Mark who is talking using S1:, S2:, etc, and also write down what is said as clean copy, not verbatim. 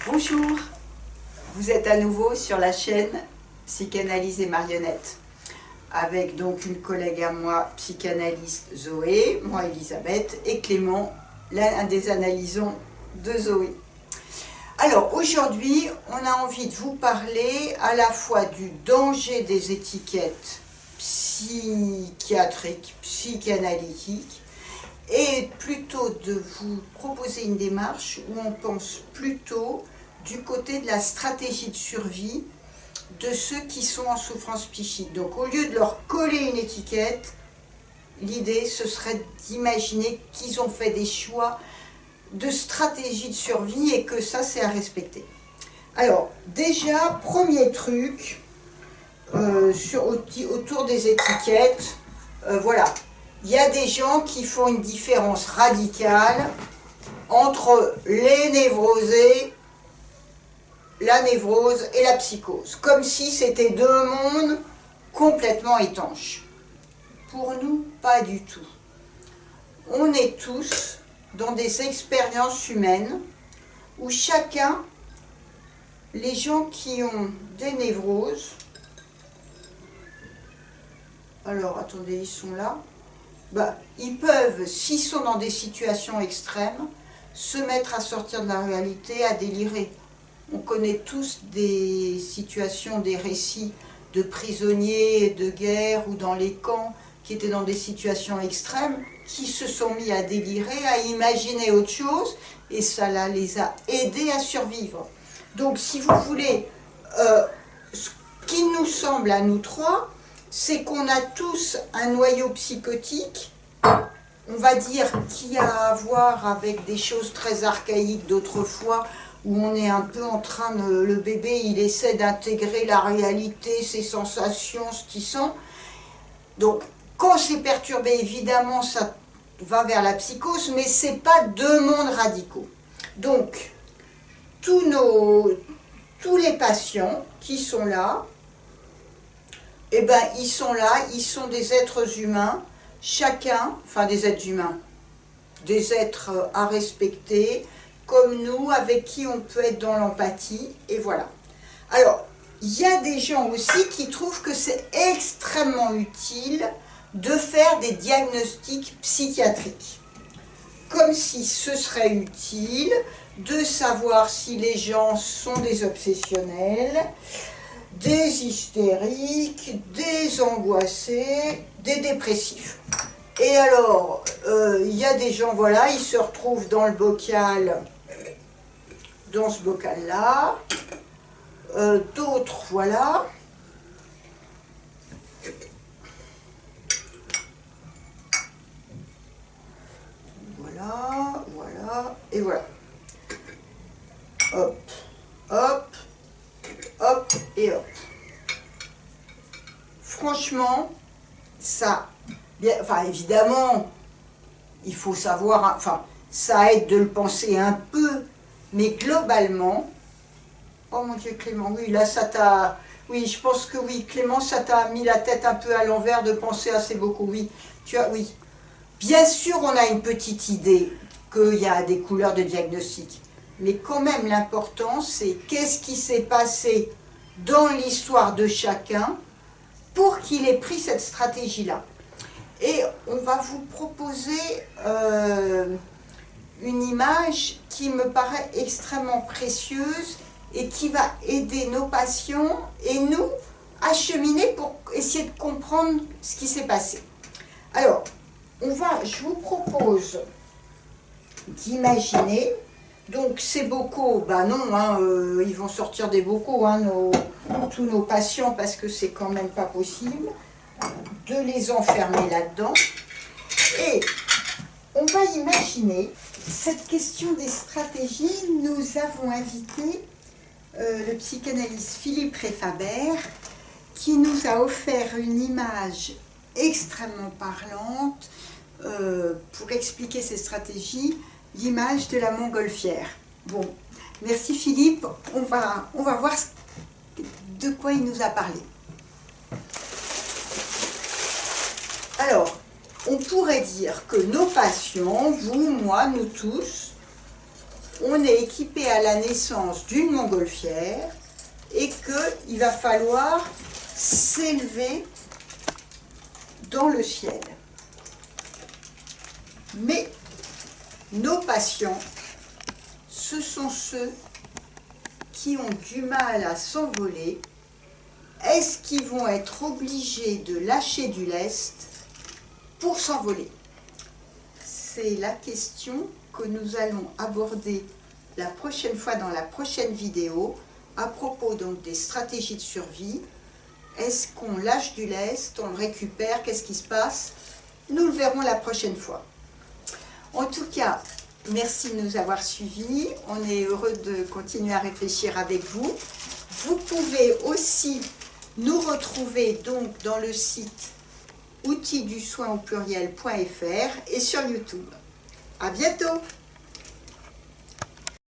S1: Bonjour, vous êtes à nouveau sur la chaîne Psychanalyse et Marionnettes avec donc une collègue à moi, psychanalyste Zoé, moi Elisabeth et Clément, l'un des analysons de Zoé. Alors aujourd'hui, on a envie de vous parler à la fois du danger des étiquettes psychiatriques, psychanalytiques, et plutôt de vous proposer une démarche où on pense plutôt du côté de la stratégie de survie de ceux qui sont en souffrance psychique. Donc au lieu de leur coller une étiquette, l'idée ce serait d'imaginer qu'ils ont fait des choix de stratégie de survie et que ça c'est à respecter. Alors déjà, premier truc, autour des étiquettes, voilà. Il y a des gens qui font une différence radicale entre les névrosés, la névrose et la psychose, comme si c'était deux mondes complètement étanches. Pour nous, pas du tout. On est tous dans des expériences humaines où chacun, les gens qui ont des névroses, alors attendez, ils sont là, ils peuvent, s'ils sont dans des situations extrêmes, se mettre à sortir de la réalité, à délirer. On connaît tous des situations, des récits de prisonniers de guerre ou dans les camps qui étaient dans des situations extrêmes, qui se sont mis à délirer, à imaginer autre chose, et ça les a aidés à survivre. Donc si vous voulez, ce qui nous semble à nous trois, c'est qu'on a tous un noyau psychotique, on va dire, qui a à voir avec des choses très archaïques d'autrefois, où on est un peu en train de... Le bébé, il essaie d'intégrer la réalité, ses sensations, ce qu'il sent. Donc, quand c'est perturbé, évidemment, ça va vers la psychose, mais ce n'est pas deux mondes radicaux. Donc, tous les patients qui sont là, eh ben, ils sont là, ils sont des êtres humains, chacun, enfin des êtres humains, des êtres à respecter, comme nous, avec qui on peut être dans l'empathie, et voilà. Alors, il y a des gens aussi qui trouvent que c'est extrêmement utile de faire des diagnostics psychiatriques, comme si ce serait utile de savoir si les gens sont des obsessionnels, des hystériques, des angoissés, des dépressifs. Et alors, il y a des gens, voilà, ils se retrouvent dans le bocal, dans ce bocal-là, d'autres, voilà. Voilà, voilà, et voilà. Hop, hop, hop, et hop. Franchement, ça, bien, enfin évidemment, il faut savoir, enfin, ça aide de le penser un peu, mais globalement, oh mon Dieu Clément, oui, là ça t'a, oui, je pense que oui, Clément, ça t'a mis la tête un peu à l'envers de penser assez beaucoup, oui, tu as, oui. Bien sûr, on a une petite idée qu'il y a des couleurs de diagnostic, mais quand même l'important, c'est qu'est-ce qui s'est passé dans l'histoire de chacun pour qu'il ait pris cette stratégie-là. Et on va vous proposer une image qui me paraît extrêmement précieuse et qui va aider nos patients et nous à cheminer pour essayer de comprendre ce qui s'est passé. Alors, je vous propose d'imaginer, donc ces bocaux, ben non, hein, ils vont sortir des bocaux, hein, tous nos patients, parce que c'est quand même pas possible de les enfermer là-dedans. Et on va imaginer cette question des stratégies. Nous avons invité le psychanalyste Philippe Reyfaber, qui nous a offert une image extrêmement parlante pour expliquer ces stratégies, l'image de la montgolfière. Bon, merci Philippe, on va voir de quoi il nous a parlé. Alors, on pourrait dire que nos patients, vous, moi, nous tous, on est équipé à la naissance d'une montgolfière et qu'il va falloir s'élever dans le ciel. Mais nos patients, ce sont ceux qui ont du mal à s'envoler. Est-ce qu'ils vont être obligés de lâcher du lest pour s'envoler? C'est la question que nous allons aborder la prochaine fois dans la prochaine vidéo à propos donc des stratégies de survie. Est-ce qu'on lâche du lest, on le récupère, qu'est-ce qui se passe? Nous le verrons la prochaine fois. En tout cas, merci de nous avoir suivis. On est heureux de continuer à réfléchir avec vous. Vous pouvez aussi nous retrouver donc dans le site outils du soin au pluriel.fr et sur YouTube. À bientôt!